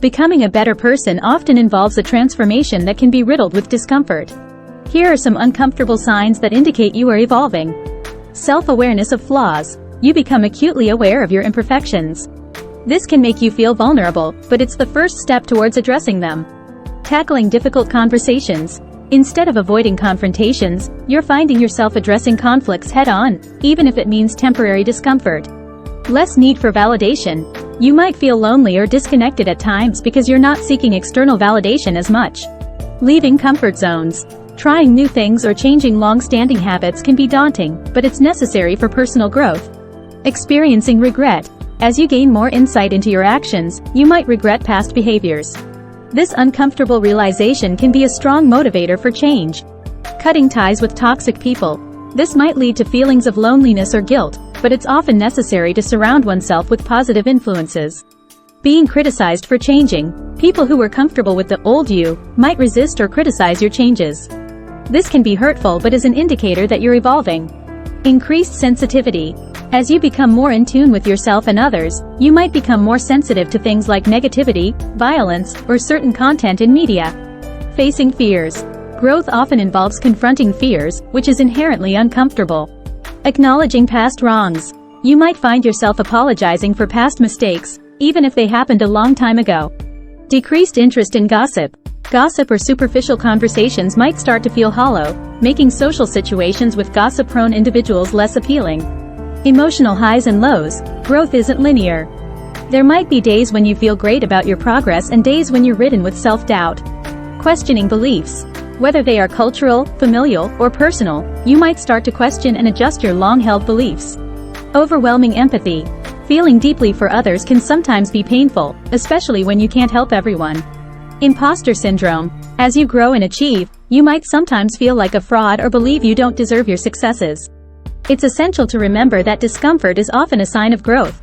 Becoming a better person often involves a transformation that can be riddled with discomfort. Here are some uncomfortable signs that indicate you are evolving. Self-awareness of flaws. You become acutely aware of your imperfections. This can make you feel vulnerable, but it's the first step towards addressing them. Tackling difficult conversations. Instead of avoiding confrontations, you're finding yourself addressing conflicts head-on, even if it means temporary discomfort. Less need for validation. You might feel lonely or disconnected at times because you're not seeking external validation as much. Leaving comfort zones. Trying new things or changing long-standing habits can be daunting, but it's necessary for personal growth. Experiencing regret. As you gain more insight into your actions, you might regret past behaviors. This uncomfortable realization can be a strong motivator for change. Cutting ties with toxic people. This might lead to feelings of loneliness or guilt, but it's often necessary to surround oneself with positive influences. Being criticized for changing. People who were comfortable with the old you might resist or criticize your changes. This can be hurtful but is an indicator that you're evolving. Increased sensitivity. As you become more in tune with yourself and others, you might become more sensitive to things like negativity, violence, or certain content in media. Facing fears. Growth often involves confronting fears, which is inherently uncomfortable. Acknowledging past wrongs. You might find yourself apologizing for past mistakes, even if they happened a long time ago. Decreased interest in gossip. Gossip or superficial conversations might start to feel hollow, making social situations with gossip-prone individuals less appealing. Emotional highs and lows. Growth isn't linear. There might be days when you feel great about your progress and days when you're ridden with self-doubt. Questioning beliefs. Whether they are cultural, familial, or personal, you might start to question and adjust your long-held beliefs. Overwhelming empathy. Feeling deeply for others can sometimes be painful, especially when you can't help everyone. Imposter syndrome. As you grow and achieve, you might sometimes feel like a fraud or believe you don't deserve your successes. It's essential to remember that discomfort is often a sign of growth.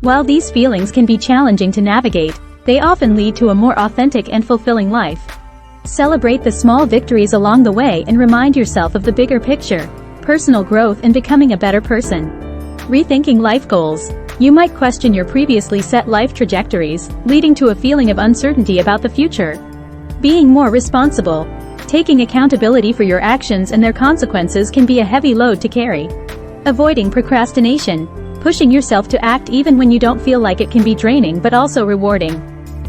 While these feelings can be challenging to navigate, they often lead to a more authentic and fulfilling life. Celebrate the small victories along the way and remind yourself of the bigger picture: personal growth and becoming a better person. Rethinking life goals. You might question your previously set life trajectories, leading to a feeling of uncertainty about the future. Being more responsible. Taking accountability for your actions and their consequences can be a heavy load to carry. Avoiding procrastination. Pushing yourself to act even when you don't feel like it can be draining but also rewarding.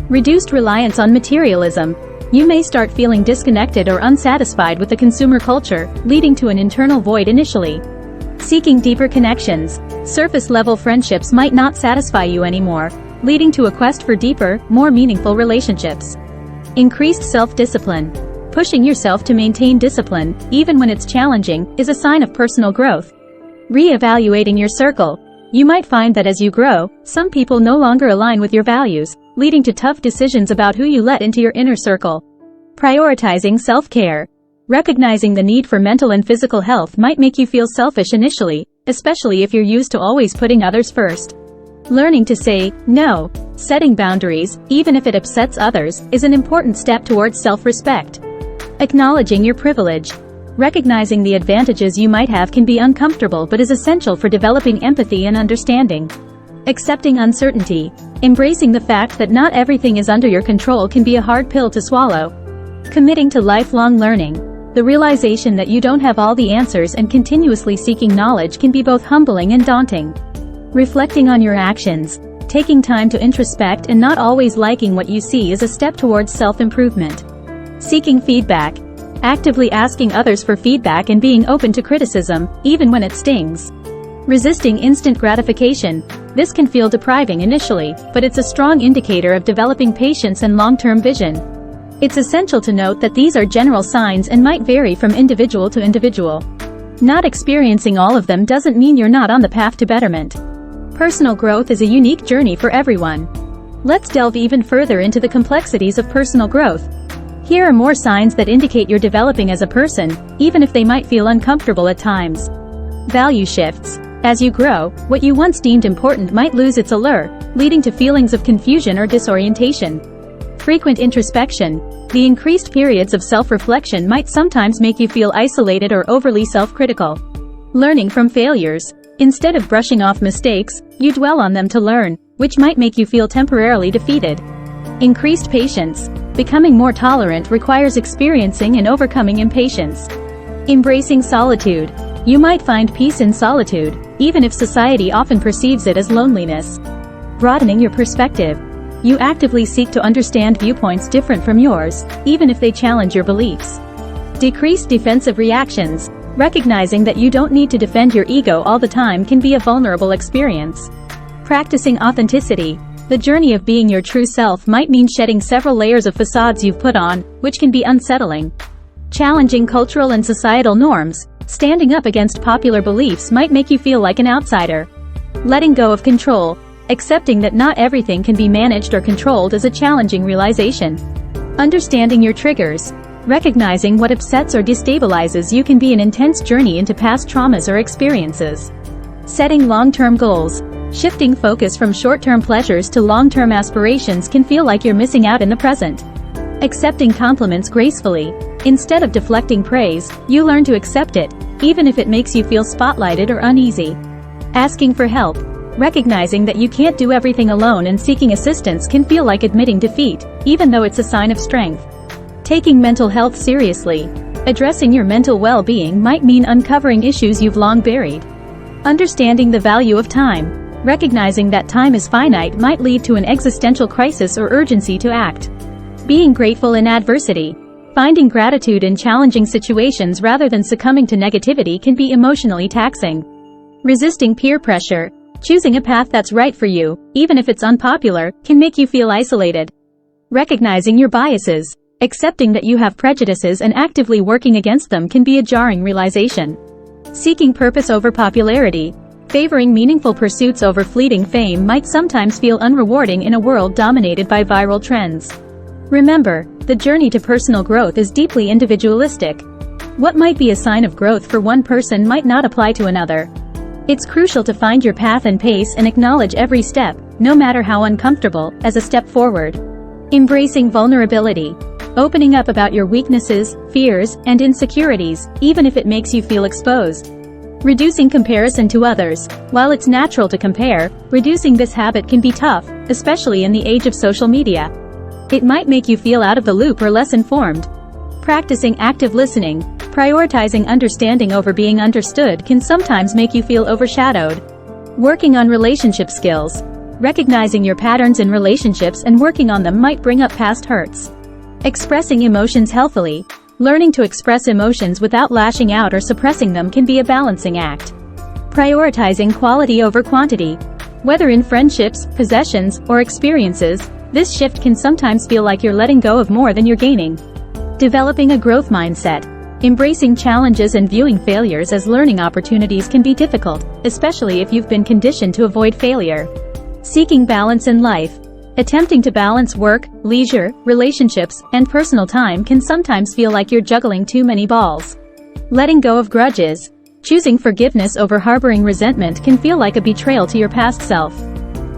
Reduced reliance on materialism. You may start feeling disconnected or unsatisfied with the consumer culture, leading to an internal void initially. Seeking deeper connections. Surface-level friendships might not satisfy you anymore, leading to a quest for deeper, more meaningful relationships. Increased self-discipline. Pushing yourself to maintain discipline, even when it's challenging, is a sign of personal growth. Re-evaluating your circle. You might find that as you grow, some people no longer align with your values, leading to tough decisions about who you let into your inner circle. Prioritizing self-care. Recognizing the need for mental and physical health might make you feel selfish initially, especially if you're used to always putting others first. Learning to say no, setting boundaries, even if it upsets others, is an important step towards self-respect. Acknowledging your privilege. Recognizing the advantages you might have can be uncomfortable but is essential for developing empathy and understanding. Accepting uncertainty. Embracing the fact that not everything is under your control can be a hard pill to swallow. Committing to lifelong learning. The realization that you don't have all the answers and continuously seeking knowledge can be both humbling and daunting. Reflecting on your actions. Taking time to introspect and not always liking what you see is a step towards self-improvement. Seeking feedback. Actively asking others for feedback and being open to criticism, even when it stings. Resisting instant gratification. This can feel depriving initially, but it's a strong indicator of developing patience and long-term vision. It's essential to note that these are general signs and might vary from individual to individual. Not experiencing all of them doesn't mean you're not on the path to betterment. Personal growth is a unique journey for everyone. Let's delve even further into the complexities of personal growth. Here are more signs that indicate you're developing as a person, even if they might feel uncomfortable at times. Value shifts. As you grow, what you once deemed important might lose its allure, leading to feelings of confusion or disorientation. Frequent introspection. The increased periods of self-reflection might sometimes make you feel isolated or overly self-critical. Learning from failures. Instead of brushing off mistakes, you dwell on them to learn, which might make you feel temporarily defeated. Increased patience. Becoming more tolerant requires experiencing and overcoming impatience. Embracing solitude. You might find peace in solitude, even if society often perceives it as loneliness. Broadening your perspective. You actively seek to understand viewpoints different from yours, even if they challenge your beliefs. Decreased defensive reactions. Recognizing that you don't need to defend your ego all the time can be a vulnerable experience. Practicing authenticity. The journey of being your true self might mean shedding several layers of facades you've put on, which can be unsettling. Challenging cultural and societal norms. Standing up against popular beliefs might make you feel like an outsider. Letting go of control. Accepting that not everything can be managed or controlled is a challenging realization. Understanding your triggers. Recognizing what upsets or destabilizes you can be an intense journey into past traumas or experiences. Setting long-term goals. Shifting focus from short-term pleasures to long-term aspirations can feel like you're missing out in the present. Accepting compliments gracefully. Instead of deflecting praise, you learn to accept it, even if it makes you feel spotlighted or uneasy. Asking for help. Recognizing that you can't do everything alone and seeking assistance can feel like admitting defeat, even though it's a sign of strength. Taking mental health seriously. Addressing your mental well-being might mean uncovering issues you've long buried. Understanding the value of time. Recognizing that time is finite might lead to an existential crisis or urgency to act. Being grateful in adversity. Finding gratitude in challenging situations rather than succumbing to negativity can be emotionally taxing. Resisting peer pressure. Choosing a path that's right for you, even if it's unpopular, can make you feel isolated. Recognizing your biases. Accepting that you have prejudices and actively working against them can be a jarring realization. Seeking purpose over popularity. Favoring meaningful pursuits over fleeting fame might sometimes feel unrewarding in a world dominated by viral trends. Remember, the journey to personal growth is deeply individualistic. What might be a sign of growth for one person might not apply to another. It's crucial to find your path and pace and acknowledge every step, no matter how uncomfortable, as a step forward. Embracing vulnerability. Opening up about your weaknesses, fears, and insecurities, even if it makes you feel exposed. Reducing comparison to others. While it's natural to compare, reducing this habit can be tough, especially in the age of social media. It might make you feel out of the loop or less informed. Practicing active listening. Prioritizing understanding over being understood can sometimes make you feel overshadowed. Working on relationship skills. Recognizing your patterns in relationships and working on them might bring up past hurts. Expressing emotions healthily. Learning to express emotions without lashing out or suppressing them can be a balancing act. Prioritizing quality over quantity. Whether in friendships, possessions, or experiences, this shift can sometimes feel like you're letting go of more than you're gaining. Developing a growth mindset. Embracing challenges and viewing failures as learning opportunities can be difficult, especially if you've been conditioned to avoid failure. Seeking balance in life. Attempting to balance work, leisure, relationships, and personal time can sometimes feel like you're juggling too many balls. Letting go of grudges. Choosing forgiveness over harboring resentment can feel like a betrayal to your past self.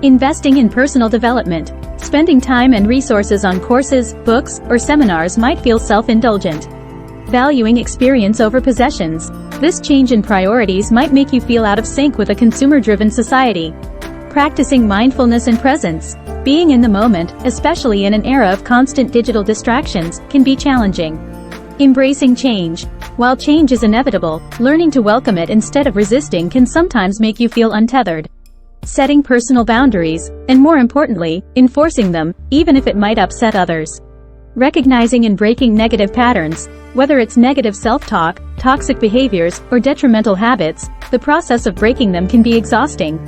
Investing in personal development. Spending time and resources on courses, books, or seminars might feel self-indulgent. Valuing experience over possessions. This change in priorities might make you feel out of sync with a consumer-driven society. Practicing mindfulness and presence. Being in the moment, especially in an era of constant digital distractions, can be challenging. Embracing change. While change is inevitable, learning to welcome it instead of resisting can sometimes make you feel untethered. Setting personal boundaries, and more importantly, enforcing them, even if it might upset others. Recognizing and breaking negative patterns. Whether it's negative self-talk, toxic behaviors, or detrimental habits, the process of breaking them can be exhausting.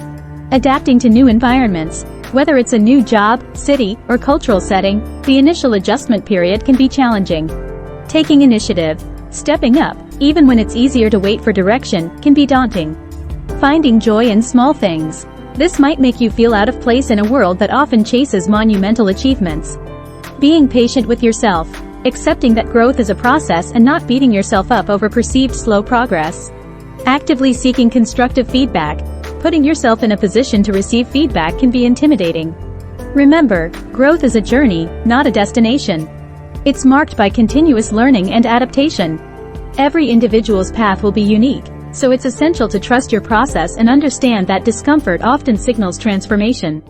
Adapting to new environments. Whether it's a new job, city, or cultural setting, the initial adjustment period can be challenging. Taking initiative. Stepping up, even when it's easier to wait for direction, can be daunting. Finding joy in small things. This might make you feel out of place in a world that often chases monumental achievements. Being patient with yourself. Accepting that growth is a process and not beating yourself up over perceived slow progress. Actively seeking constructive feedback. Putting yourself in a position to receive feedback can be intimidating. Remember, growth is a journey, not a destination. It's marked by continuous learning and adaptation. Every individual's path will be unique, so it's essential to trust your process and understand that discomfort often signals transformation.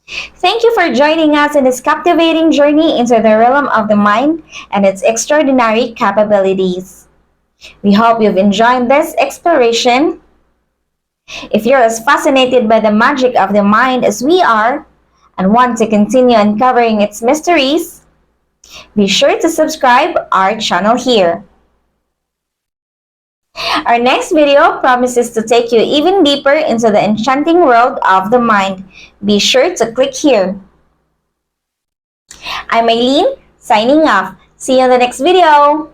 Thank you for joining us in this captivating journey into the realm of the mind and its extraordinary capabilities. We hope you've enjoyed this exploration. If you're as fascinated by the magic of the mind as we are and want to continue uncovering its mysteries, be sure to subscribe our channel here. Our next video promises to take you even deeper into the enchanting world of the mind. Be sure to click here. I'm Eileen, signing off. See you in the next video.